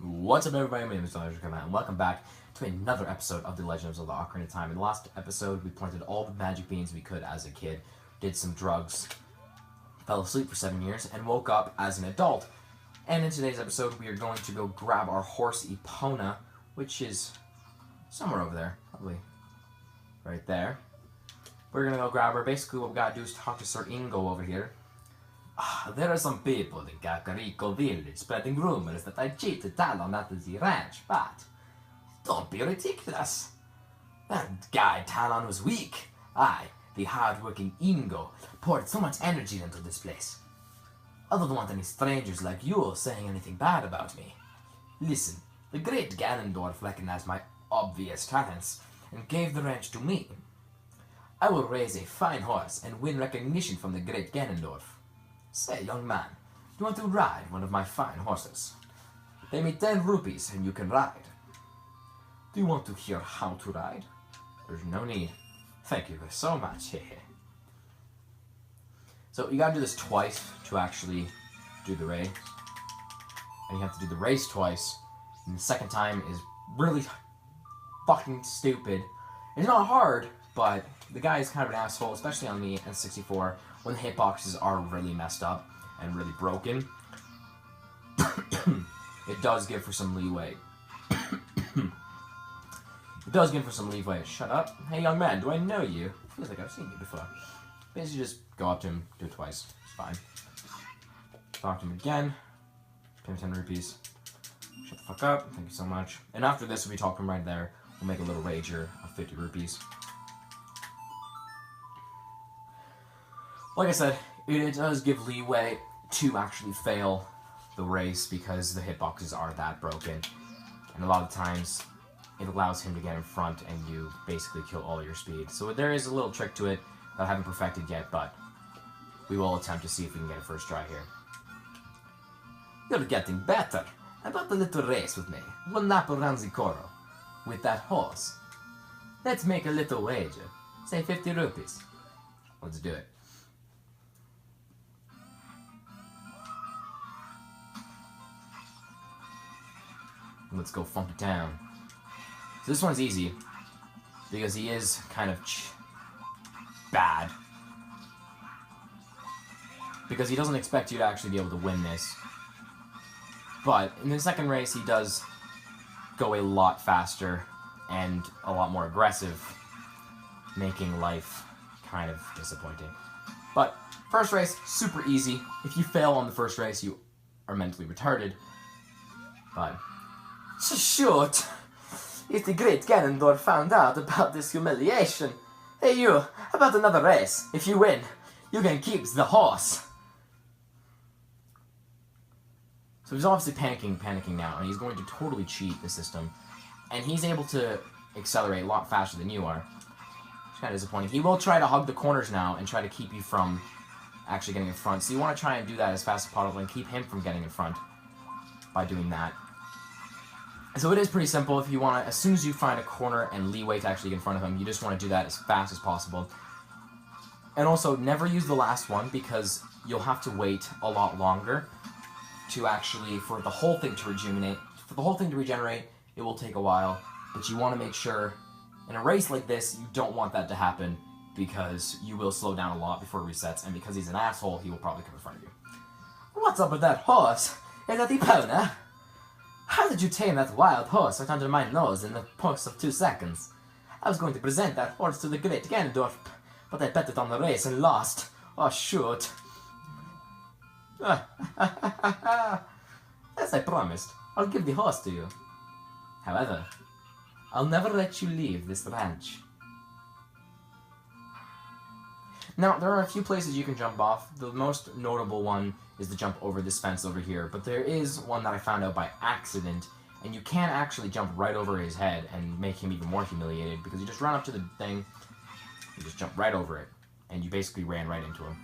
What's up, everybody? My name is Zelda, and welcome back to another episode of The Legend of Zelda Ocarina of Time. In the last episode, we planted all the magic beans we could as a kid, did some drugs, fell asleep for 7 years, and woke up as an adult. And in today's episode, we are going to go grab our horse Epona, which is somewhere over there, probably right there. We're gonna go grab her. Basically, what we gotta do is talk to Sir Ingo over here. There are some people in Kakariko village spreading rumors that I cheated Talon at the ranch, but don't be ridiculous. That guy Talon was weak. I, the hard-working Ingo, poured so much energy into this place. I don't want any strangers like you saying anything bad about me. Listen, the great Ganondorf recognized my obvious talents and gave the ranch to me. I will raise a fine horse and win recognition from the great Ganondorf. Say, young man, do you want to ride one of my fine horses? Pay me 10 rupees and you can ride. Do you want to hear how to ride? There's no need. Thank you so much. So you gotta do this twice to actually do the raid. And you have to do the race twice. And the second time is really fucking stupid. It's not hard, but the guy is kind of an asshole, especially on the N64, when the hitboxes are really messed up and really broken. It does give for some leeway. It does give for some leeway. Shut up. Hey, young man, do I know you? Feels like I've seen you before. Basically, just go up to him, do it twice. It's fine. Talk to him again. Pay him 10 rupees. Shut the fuck up. Thank you so much. And after this, we talk to him right there. We'll make a little wager of 50 rupees. Like I said, it does give leeway to actually fail the race because the hitboxes are that broken. And a lot of times, it allows him to get in front and you basically kill all your speed. So there is a little trick to it that I haven't perfected yet, but we will attempt to see if we can get a first try here. You're getting better. How about a little race with me? One lap around the Koro. With that horse. Let's make a little wager. Say 50 rupees. Let's do it. Let's go Funky Town. So this one's easy, because he is kind of bad. Because he doesn't expect you to actually be able to win this. But in the second race, he does go a lot faster and a lot more aggressive, making life kind of disappointing. But first race, super easy. If you fail on the first race, you are mentally retarded. But shoot! If the great Ganondorf found out about this humiliation. Hey you, how about another race? If you win, you can keep the horse. So he's obviously panicking now, and he's going to totally cheat the system. And he's able to accelerate a lot faster than you are. It's kind of disappointing. He will try to hug the corners now and try to keep you from actually getting in front. So you want to try and do that as fast as possible and keep him from getting in front by doing that. So it is pretty simple. If you want to, as soon as you find a corner and leeway to actually get in front of him, you just want to do that as fast as possible. And also, never use the last one, because you'll have to wait a lot longer to actually, for the whole thing to rejuvenate. For the whole thing to regenerate, it will take a while, but you want to make sure, in a race like this, you don't want that to happen, because you will slow down a lot before it resets, and because he's an asshole, he will probably come in front of you. What's up with that horse? Is that Epona? How did you tame that wild horse right under my nose in the course of 2 seconds? I was going to present that horse to the great Ganondorf, but I bet it on the race and lost. Oh, shoot. As I promised, I'll give the horse to you. However, I'll never let you leave this ranch. Now, there are a few places you can jump off. The most notable one is the jump over this fence over here, but there is one that I found out by accident, and you can actually jump right over his head and make him even more humiliated, because you just run up to the thing, you just jump right over it, and you basically ran right into him.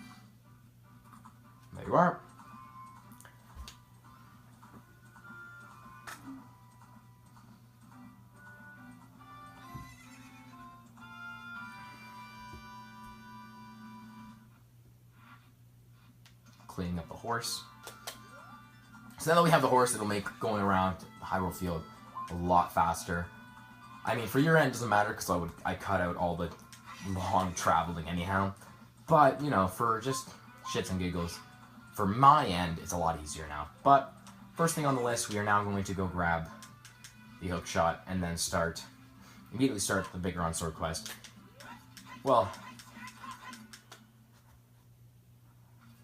There you are. Cleaning up the horse. So now that we have the horse, it'll make going around Hyrule Field a lot faster. I mean, for your end, it doesn't matter, because I cut out all the long traveling anyhow. But, you know, for just shits and giggles, for my end, it's a lot easier now. But, first thing on the list, we are now going to go grab the hook shot and then immediately start the bigger on sword quest. Well,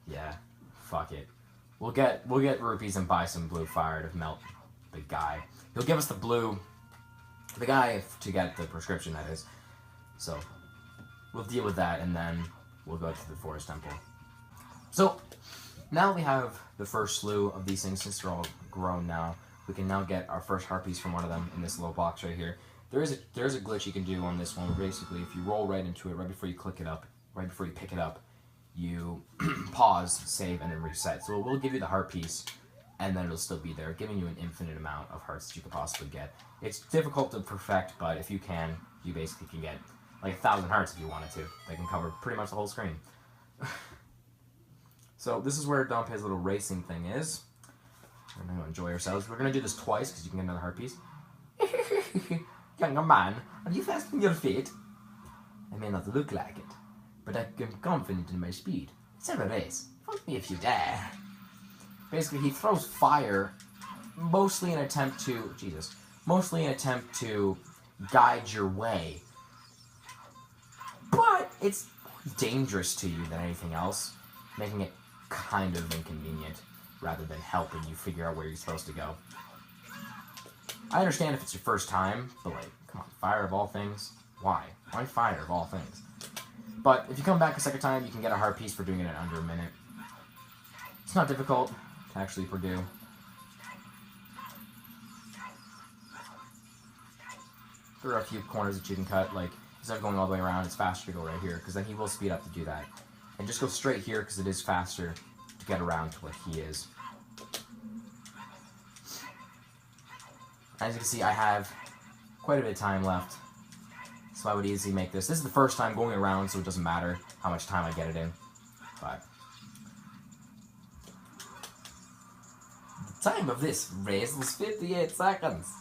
yeah, fuck it. We'll get rupees and buy some blue fire to melt the guy. He'll give us the guy to get the prescription, that is. So, we'll deal with that, and then we'll go to the Forest Temple. So, now that we have the first slew of these things, since they're all grown now, we can now get our first heart piece from one of them in this little box right here. There is a glitch you can do on this one, where basically, if you roll right into it, right before you pick it up, you pause, save, and then reset. So it will give you the heart piece, and then it'll still be there, giving you an infinite amount of hearts that you could possibly get. It's difficult to perfect, but if you can, you basically can get like 1,000 hearts if you wanted to. They can cover pretty much the whole screen. So this is where Dompe's little racing thing is. We're going to enjoy ourselves. We're going to do this twice, because you can get another heart piece. Younger man, are you fast on your feet? I may not look like it, but I am confident in my speed. Let's have a race. Fight me if you dare. Basically, he throws fire, mostly in an attempt to guide your way. But it's more dangerous to you than anything else, making it kind of inconvenient rather than helping you figure out where you're supposed to go. I understand if it's your first time, but like, come on, fire of all things? Why? Why fire of all things? But if you come back a second time, you can get a heart piece for doing it in under a minute. It's not difficult to actually do. There are a few corners that you can cut, like, instead of going all the way around, it's faster to go right here, because then he will speed up to do that. And just go straight here, because it is faster to get around to where he is. As you can see, I have quite a bit of time left, so I would easily make this. This is the first time going around, so it doesn't matter how much time I get it in. But the time of this race was 58 seconds.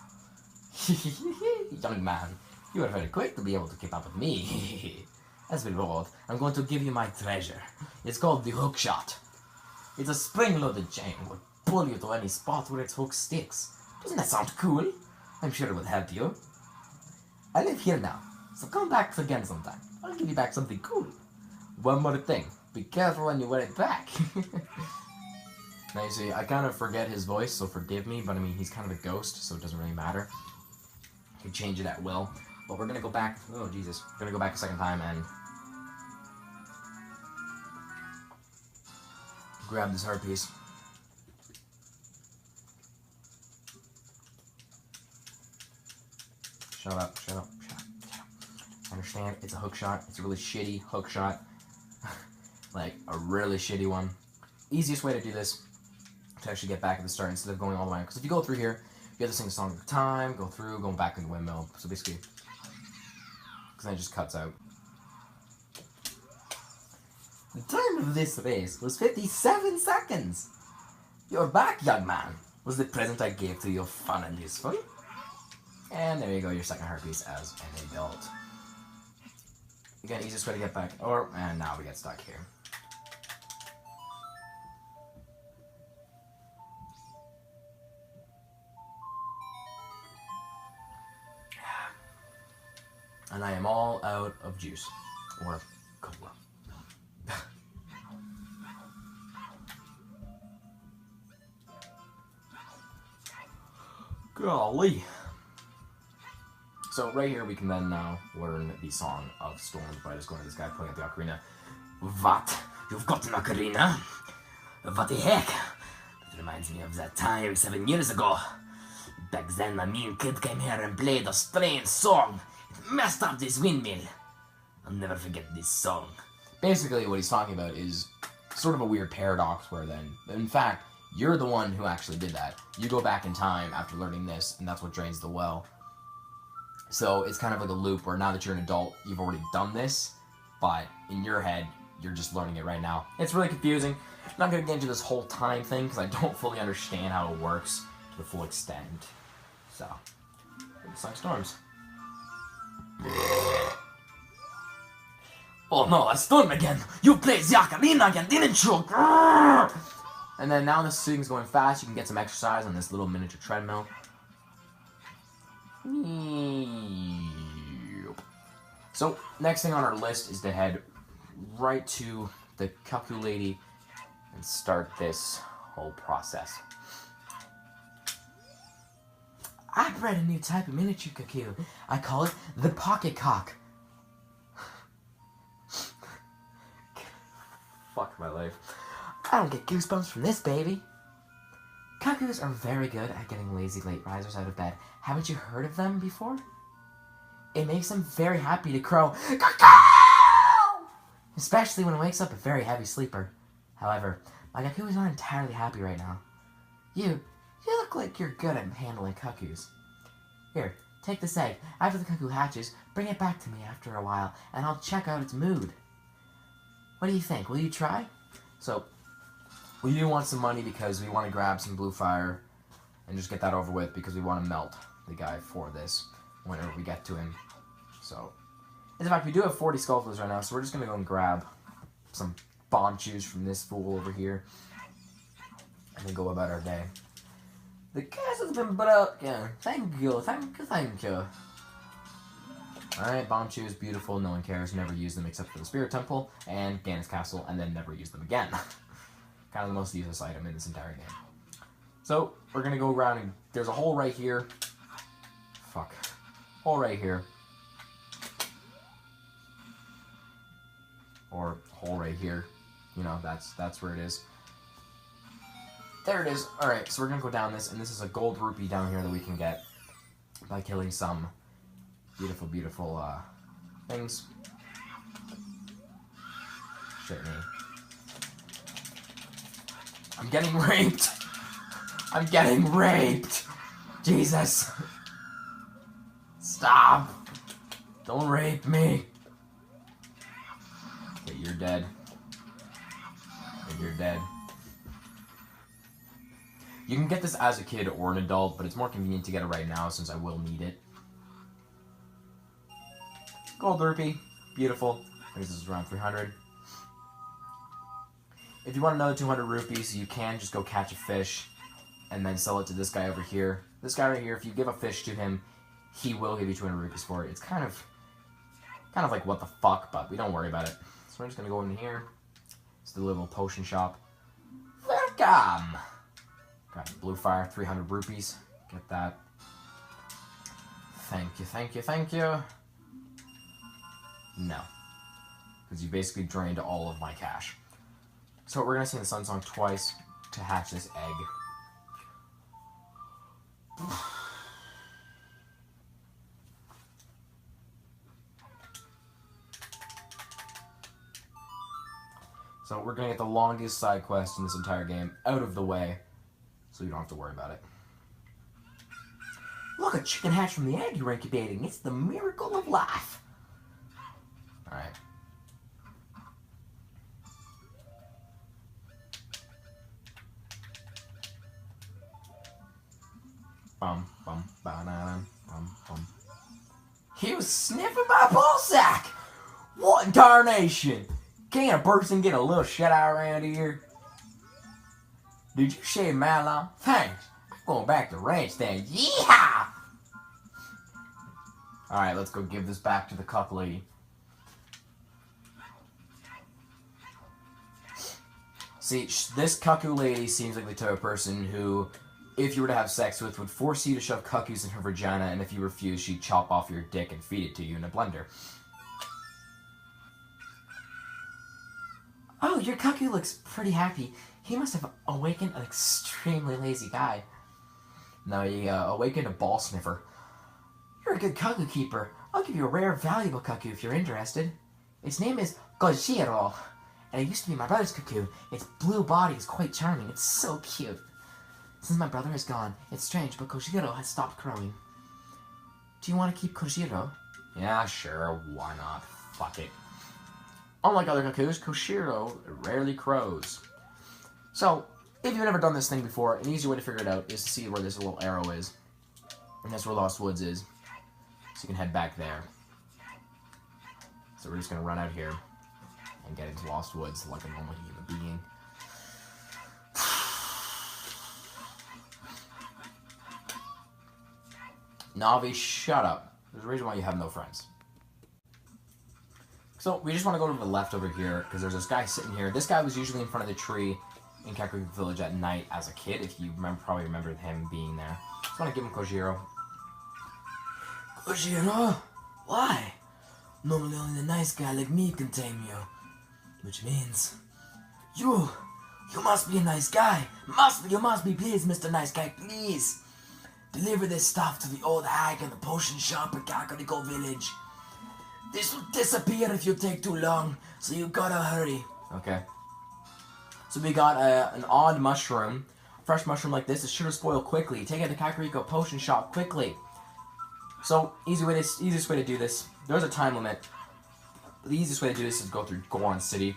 Young man, you are very quick to be able to keep up with me. As we roll, I'm going to give you my treasure. It's called the hook shot. It's a spring-loaded chain that will pull you to any spot where its hook sticks. Doesn't that sound cool? I'm sure it would help you. I live here now, so come back again sometime. I'll give you back something cool. One more thing, be careful when you wear it back. Now you see, I kind of forget his voice, so forgive me, but I mean, he's kind of a ghost, so it doesn't really matter. You can change it at will. But we're gonna go back, oh Jesus, we're gonna go back a second time and grab this heart piece. Shut up. I understand, it's a hook shot. It's a really shitty hook shot. Like, a really shitty one. Easiest way to do this, to actually get back at the start instead of going all the way. Because if you go through here, you have to sing a song at a time, go through, going back in the windmill. So basically, because then it just cuts out. The time of this race was 57 seconds. You're back, young man. Was the present I gave to you fun and useful? And there you go, your second heart piece as an adult. Again, easiest way to get back. And now we get stuck here. And I am all out of juice. Or cola. Golly. So right here we can then now learn the Song of Storms by just going to this guy playing at the ocarina. What? You've got an ocarina? What the heck? That reminds me of that time 7 years ago. Back then my mean kid came here and played a strange song. It messed up this windmill. I'll never forget this song. Basically what he's talking about is sort of a weird paradox where then, in fact, you're the one who actually did that. You go back in time after learning this, and that's what drains the well. So it's kind of like a loop where now that you're an adult, you've already done this, but in your head, you're just learning it right now. It's really confusing. I'm not going to get into this whole time thing because I don't fully understand how it works to the full extent. So, Sonic Storms. Oh no, a storm again! You played the Ocarina again, didn't you? And then now this thing's going fast, you can get some exercise on this little miniature treadmill. So, next thing on our list is to head right to the Cuckoo Lady and start this whole process. I bred a new type of miniature cuckoo. I call it the Pocket Cock. Fuck my life. I don't get goosebumps from this, baby. Cuckoos are very good at getting lazy late risers out of bed. Haven't you heard of them before? It makes them very happy to crow, cuckoo! Especially when it wakes up a very heavy sleeper. However, my cuckoo is not entirely happy right now. You look like you're good at handling cuckoos. Here, take this egg. After the cuckoo hatches, bring it back to me after a while, and I'll check out its mood. What do you think? Will you try? So, we do want some money because we want to grab some blue fire and just get that over with because we want to melt the guy for this whenever we get to him. So, in fact, we do have 40 Skulltulas right now, so we're just going to go and grab some bomb chews from this fool over here and then go about our day. The gas has been broken. Thank you, thank you, thank you. Alright, bomb chews, beautiful, no one cares, never use them except for the Spirit Temple and Ganon's Castle, and then never use them again. Kind of the most useless item in this entire game. So, we're gonna go around and there's a hole right here. Fuck. Hole right here. Or hole right here. You know, that's where it is. There it is. Alright, so we're gonna go down this, and this is a gold rupee down here that we can get by killing some beautiful, beautiful, things. Shit me. I'm getting raped! I'm getting raped! Jesus! Stop! Don't rape me! Okay, you're dead. And you're dead. You can get this as a kid or an adult, but it's more convenient to get it right now since I will need it. Gold rupee. Beautiful. I guess this is around 300. If you want another 200 rupees, you can just go catch a fish and then sell it to this guy over here. This guy right here, if you give a fish to him, he will give you 200 rupees for it. It's kind of like what the fuck, but we don't worry about it. So we're just going to go in here. It's the little potion shop. Welcome! Got blue fire, 300 rupees. Get that. Thank you, thank you, thank you. No. Because you basically drained all of my cash. So we're going to sing the Sun Song twice to hatch this egg. So we're going to get the longest side quest in this entire game out of the way, so you don't have to worry about it. Look, a chicken hatched from the egg you're incubating. It's the miracle of life. Alright. Bum, bum, ba-da-dum, bum, bum. He was sniffing my ballsack! What in tarnation? Can't a person get a little shut-eye around here? Did you shave my lawn? Thanks. I'm going back to the ranch then. Yeehaw! Alright, let's go give this back to the cuck lady. See, this cuckoo lady seems like the type of person who, if you were to have sex with, would force you to shove cuckoos in her vagina, and if you refuse, she'd chop off your dick and feed it to you in a blender. Oh, your cuckoo looks pretty happy. He must have awakened an extremely lazy guy. No, he awakened a ball sniffer. You're a good cuckoo keeper. I'll give you a rare, valuable cuckoo if you're interested. Its name is Gojiro, and it used to be my brother's cuckoo. Its blue body is quite charming. It's so cute. Since my brother is gone, it's strange, but Kojiro has stopped crowing. Do you want to keep Kojiro? Yeah, sure, why not? Fuck it. Unlike other cuckoos, Koshiro rarely crows. So, if you've never done this thing before, an easy way to figure it out is to see where this little arrow is. And that's where Lost Woods is. So you can head back there. So we're just going to run out here and get into Lost Woods like a normal human being. Navi, shut up. There's a reason why you have no friends. So we just want to go to the left over here because there's this guy sitting here. This guy was usually in front of the tree in Kakariko Village at night as a kid, if you probably remember him being there. Just want to give him Kojiro. Kojiro? Why? Normally only the nice guy like me can tame you. Which means... You must be a nice guy. You must be, please, Mr. Nice Guy, please. Deliver this stuff to the old hag in the potion shop in Kakariko Village. This will disappear if you take too long, so you gotta hurry. Okay. So we got an odd mushroom. A fresh mushroom like this is sure to spoil quickly. Take it to Kakariko Potion Shop quickly. So, easiest way to do this. There's a time limit. The easiest way to do this is go through Goron City.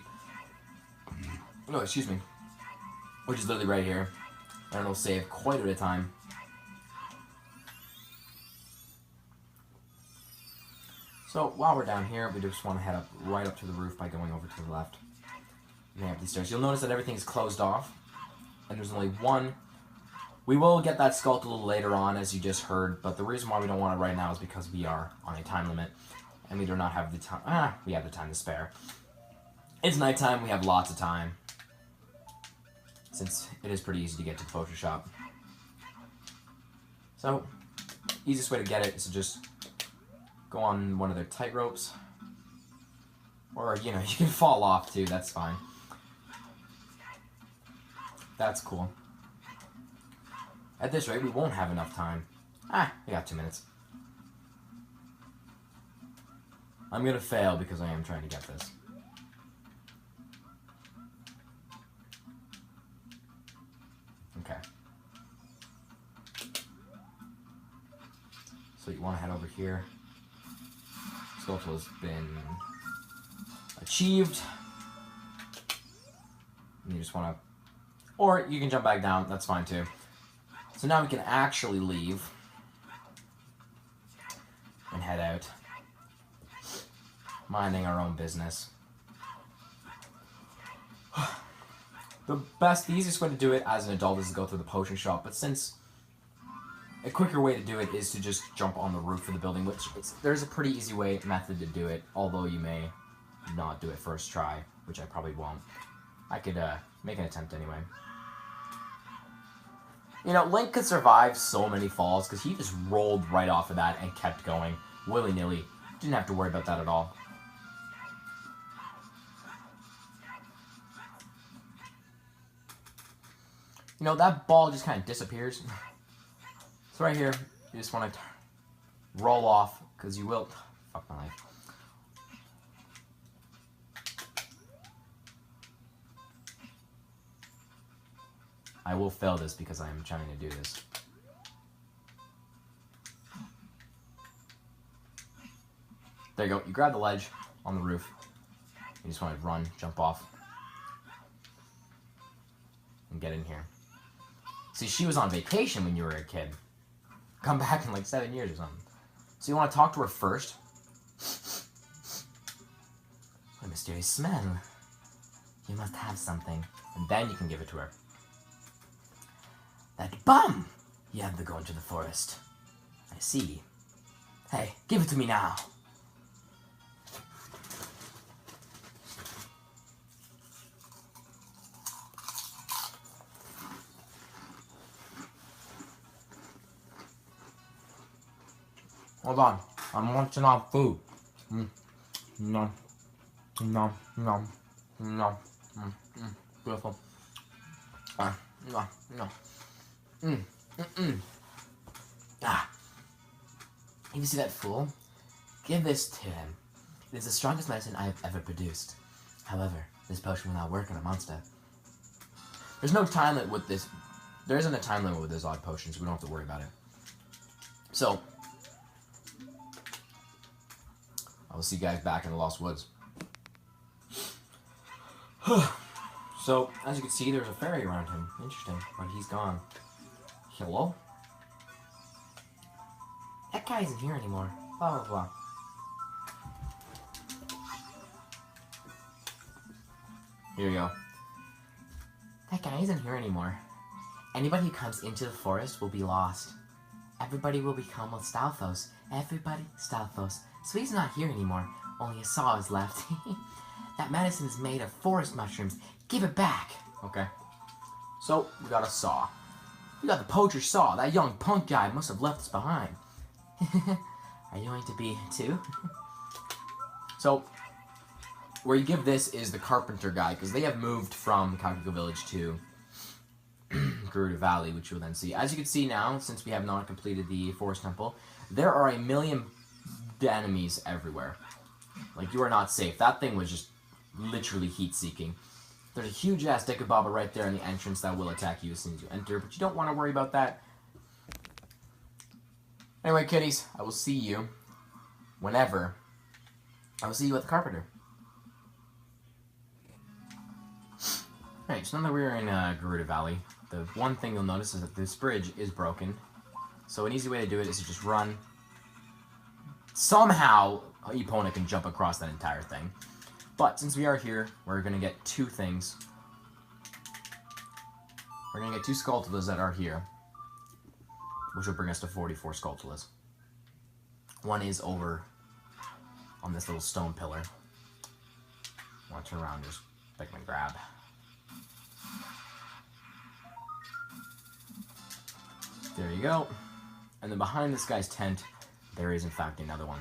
Oh, excuse me. Which is literally right here. And it'll save quite a bit of time. So, while we're down here, we just want to head right up to the roof by going over to the left. And up these stairs. You'll notice that everything's closed off. And there's only one. We will get that sculpt a little later on, as you just heard. But the reason why we don't want it right now is because we are on a time limit. And we do not have the time. We have the time to spare. It's nighttime. We have lots of time. Since it is pretty easy to get to the potion shop. So, easiest way to get it is to just go on one of their tight ropes. Or, you know, you can fall off too, that's fine. That's cool. At this rate, we won't have enough time. We got 2 minutes. I'm gonna fail because I am trying to get this. Okay. So you want to head over here. Sculpture has been achieved. And you just want to... Or you can jump back down, that's fine too. So now we can actually leave. And head out. Minding our own business. The easiest way to do it as an adult is to go through the potion shop, but since a quicker way to do it is to just jump on the roof of the building, which there's a pretty easy method to do it, although you may not do it first try, which I probably won't. I could make an attempt anyway. You know, Link could survive so many falls because he just rolled right off of that and kept going willy-nilly. Didn't have to worry about that at all. You know, that ball just kind of disappears. So right here, you just want to roll off, because you will... Fuck my life. I will fail this because I am trying to do this. There you go. You grab the ledge on the roof. You just want to run, jump off, and get in here. See, she was on vacation when you were a kid. Come back in like 7 years or something. So you want to talk to her first. What a mysterious smell. You must have something. And then you can give it to her. That bum! You have to go into the forest. I see. Hey, give it to me now. Hold on, I'm munching on food. No, no, no, no, beautiful. No, no. You see that fool? Give this to him. It is the strongest medicine I have ever produced. However, this potion will not work on a monster. There's no time limit with this. There isn't a time limit with those odd potions. We don't have to worry about it. So, I will see you guys back in the Lost Woods. So, as you can see, there's a fairy around him. Interesting, but he's gone. Hello? That guy isn't here anymore. Blah, blah, blah. Here we go. That guy isn't here anymore. Anybody who comes into the forest will be lost. Everybody will become a Stalfos. Everybody Stalfos. So he's not here anymore. Only a saw is left. That medicine is made of forest mushrooms. Give it back. Okay. So, we got a saw. We got the poacher saw. That young punk guy must have left us behind. Are you going to be too? So, where you give this is the carpenter guy, because they have moved from Kakugo Village to Gerudo Valley, which you'll then see. As you can see now, since we have not completed the Forest Temple, there are a million enemies everywhere. Like, you are not safe. That thing was just literally heat-seeking. There's a huge-ass Dekababa right there in the entrance that will attack you as soon as you enter, but you don't want to worry about that. Anyway, kiddies, I will see you whenever. I will see you at the carpenter. Alright, so now that we're in Gerudo Valley, the one thing you'll notice is that this bridge is broken. So an easy way to do it is to just run. Somehow, Epona can jump across that entire thing. But since we are here, we're going to get two things. We're going to get 2 Skulltulas that are here, which will bring us to 44 Skulltulas. One is over on this little stone pillar. I want to turn around and just pick and grab. There you go. And then behind this guy's tent, there is in fact another one.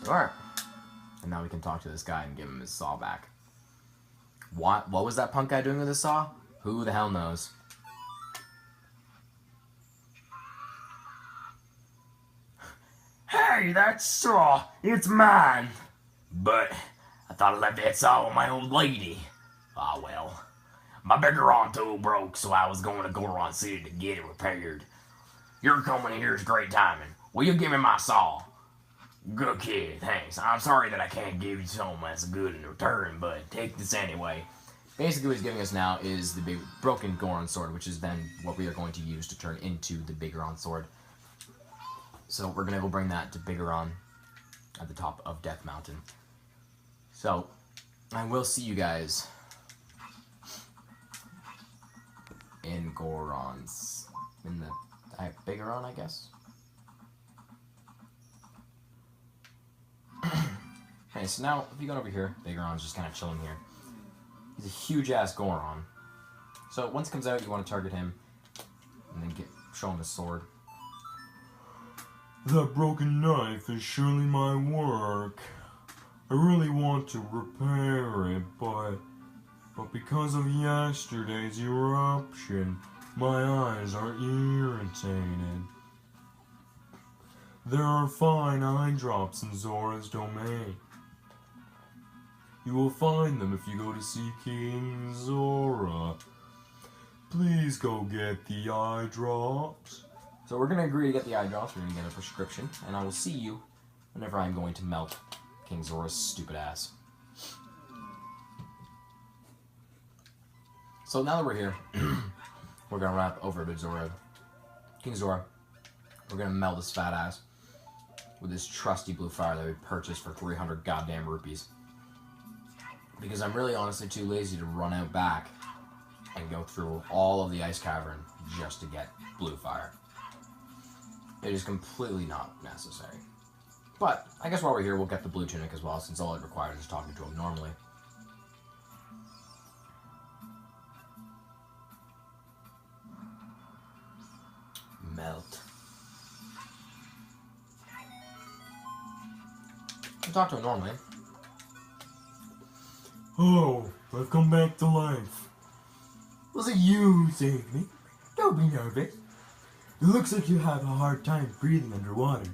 There you are. And now we can talk to this guy and give him his saw back. What was that punk guy doing with his saw? Who the hell knows? Hey, that saw! It's mine! But I thought I left that saw with my old lady. Ah, well. My Bigaron tool broke, so I was going to Goron City to get it repaired. Your coming in here is great timing. Will you give me my saw? Good kid, thanks. I'm sorry that I can't give you so much good in return, but take this anyway. Basically what he's giving us now is the big broken Goron sword, which is then what we are going to use to turn into the Bigaron sword. So we're going to go bring that to Bigaron at the top of Death Mountain. So, I will see you guys in Goron's, in the Bigaron, I guess. Okay, so now, if you go over here, Bigaron's just kind of chilling here. He's a huge-ass Goron. So, once he comes out, you want to target him, and then show him his sword. That broken knife is surely my work. I really want to repair it, but because of yesterday's eruption, my eyes are irritated. There are fine eye drops in Zora's domain. You will find them if you go to see King Zora. Please go get the eye drops. So we're going to agree to get the eye drops, we're going to get a prescription, and I will see you whenever I'm going to melt King Zora's stupid ass. So now that we're here, we're going to wrap over to Zora. King Zora, we're going to melt this fat ass with this trusty blue fire that we purchased for 300 goddamn rupees. Because I'm really honestly too lazy to run out back and go through all of the ice cavern just to get blue fire. It is completely not necessary. But, I guess while we're here, we'll get the blue tunic as well, since all it requires is talking to him normally. Melt. We'll talk to him normally. Oh, I've come back to life. Was it you who saved me? Don't be nervous. It looks like you have a hard time breathing underwater.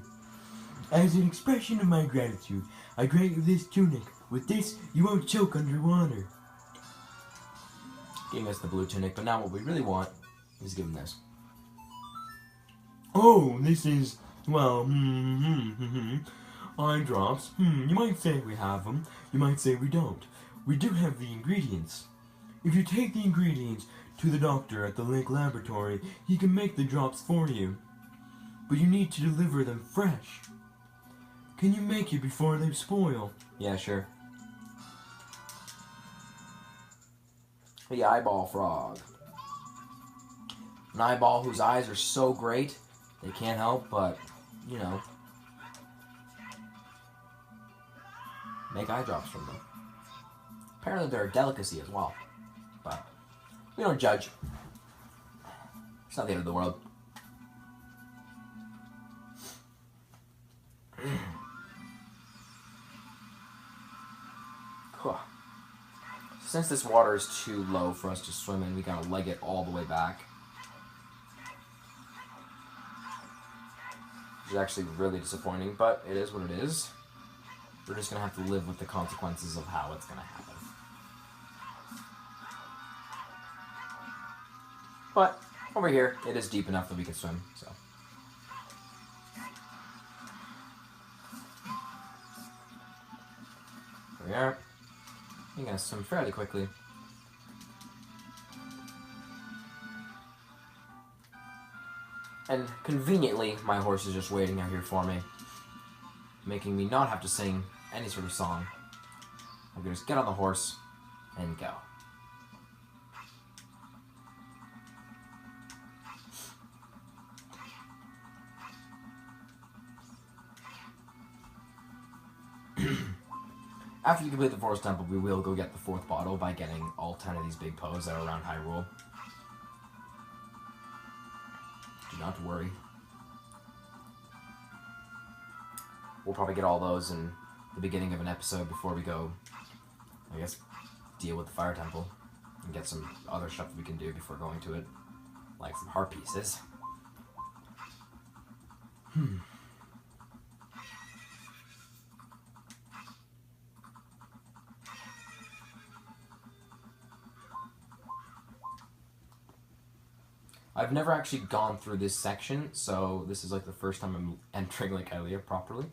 As an expression of my gratitude, I grant you this tunic. With this, you won't choke underwater. Giving us the blue tunic, but now what we really want is give him this. Oh, this is, well, eye drops. You might say we have them. You might say we don't. We do have the ingredients. If you take the ingredients to the doctor at the Lake Laboratory, he can make the drops for you. But you need to deliver them fresh. Can you make it before they spoil? Yeah, sure. The eyeball frog. An eyeball whose eyes are so great, they can't help but, you know, make eye drops from them. Apparently they're a delicacy as well. But we don't judge. It's not the end of the world. Since this water is too low for us to swim in, we gotta leg it all the way back. Which is actually really disappointing, but it is what it is. We're just gonna have to live with the consequences of how it's gonna happen. But over here, it is deep enough that we can swim, so. Here we are. I'm gonna swim fairly quickly. And conveniently, my horse is just waiting out here for me, making me not have to sing any sort of song. I can just get on the horse and go. After you complete the Forest Temple, we will go get the 4th bottle by getting all 10 of these big Poes that are around Hyrule. Do not worry. We'll probably get all those in the beginning of an episode before we go, I guess, deal with the Fire Temple and get some other stuff that we can do before going to it, like some heart pieces. I've never actually gone through this section, so this is like the first time I'm entering Lake Hylia properly.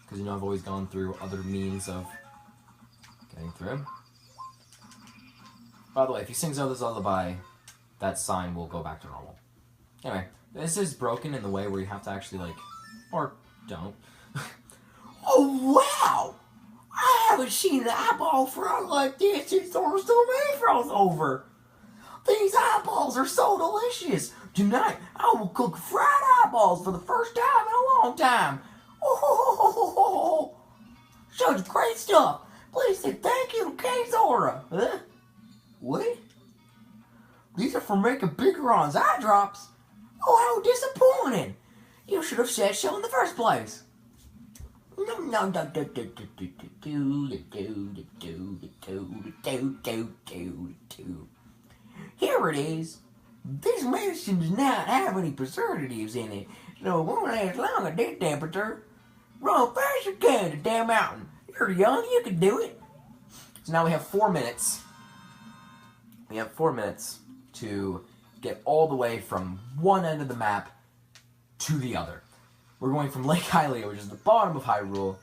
Because, you know, I've always gone through other means of getting through. By the way, if you sing Zelda's Lullaby, that sign will go back to normal. Anyway, this is broken in the way where you have to actually, like, or don't. Oh, wow! I haven't seen an eyeball frog like this since there was so many frogs over. These eyeballs are so delicious. Tonight, I will cook fried eyeballs for the first time in a long time. Oh, such great stuff. Please say thank you to K Zora. Huh? What? These are for making Bicaron's eye drops. Oh, how disappointing. You should have said so in the first place. Here it is. This medicine does not have any preservatives in it, so it won't last long at this temperature. Run fast you can to the damn mountain. You're young, you can do it. So now we have 4 minutes. We have 4 minutes to get all the way from one end of the map to the other. We're going from Lake Hylia, which is the bottom of Hyrule,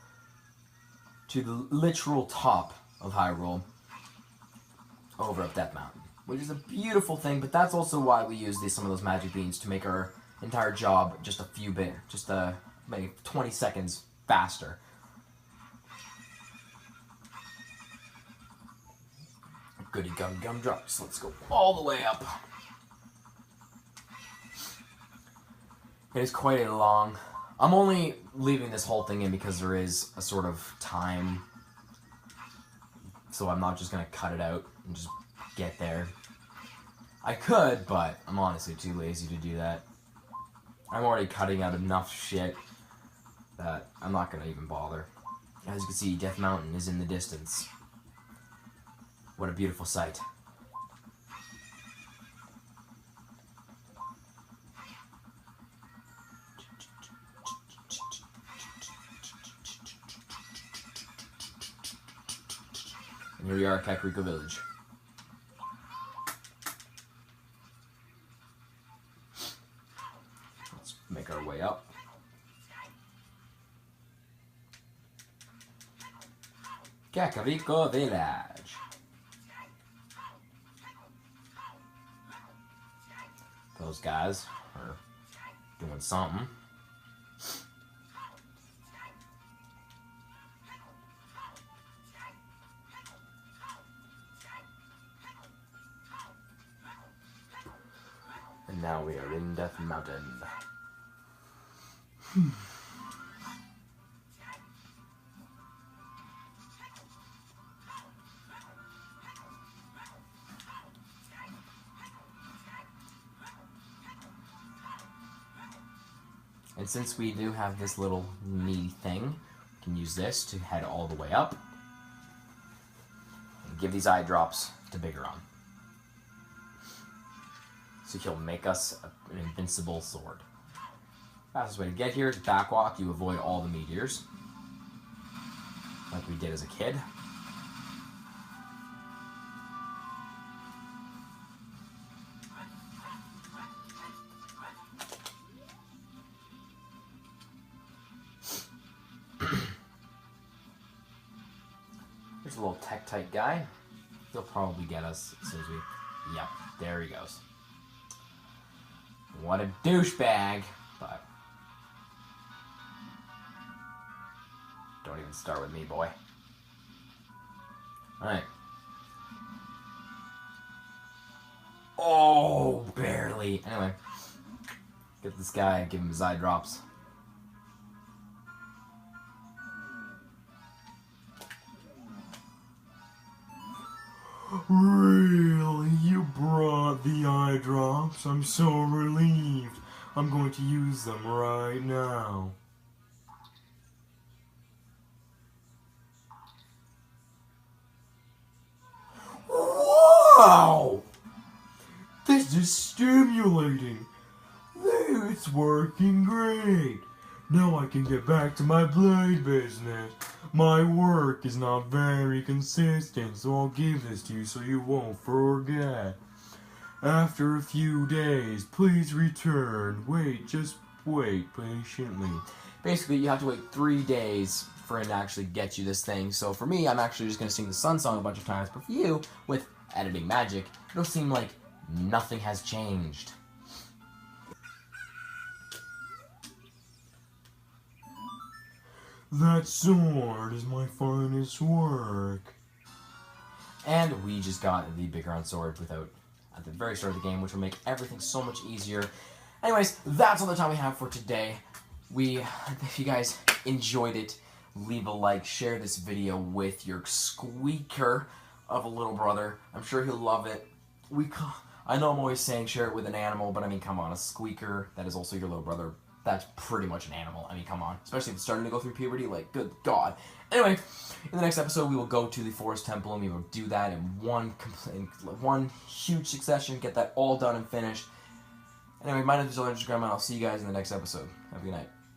to the literal top of Hyrule, over up Death Mountain, which is a beautiful thing, but that's also why we use some of those magic beans to make our entire job just maybe 20 seconds faster. Goody gumdrops. Let's go all the way up. It is quite a long. I'm only leaving this whole thing in because there is a sort of time, so I'm not just gonna cut it out and just get there. I could, but I'm honestly too lazy to do that. I'm already cutting out enough shit that I'm not gonna even bother. As you can see, Death Mountain is in the distance. What a beautiful sight. And here we are at Kakariko Village. Kakariko Village. Those guys are doing something. And now we are in Death Mountain. And since we do have this little knee thing, we can use this to head all the way up and give these eye drops to Bigeron. So he'll make us an invincible sword. Fastest way to get here is backwalk. You avoid all the meteors, like we did as a kid. Here's a little Tektite guy. He'll probably get us as soon as we... Yep, there he goes. What a douchebag, but... Don't even start with me, boy. Alright. Oh, barely. Anyway. Get this guy and give him his eye drops. Really? You brought the eye drops? I'm so relieved. I'm going to use them right now. Wow! This is stimulating. It's working great. Now I can get back to my blade business. My work is not very consistent, so I'll give this to you so you won't forget. After a few days, please return. Just wait patiently. Basically, you have to wait 3 days for him to actually get you this thing. So for me, I'm actually just going to sing the Sun Song a bunch of times. But for you, with editing magic, it'll seem like nothing has changed. That sword is my finest work. And we just got the Bigeron sword at the very start of the game, which will make everything so much easier. Anyways, that's all the time we have for today. If you guys enjoyed it, leave a like, share this video with your squeaker of a little brother. I'm sure he'll love it. I know I'm always saying share it with an animal, but I mean, come on, a squeaker that is also your little brother, that's pretty much an animal. I mean, come on. Especially if it's starting to go through puberty, like, good God. Anyway, in the next episode, we will go to the Forest Temple, and we will do that in one huge succession, get that all done and finished. Anyway, my name is Zelda, and I'll see you guys in the next episode. Have a good night.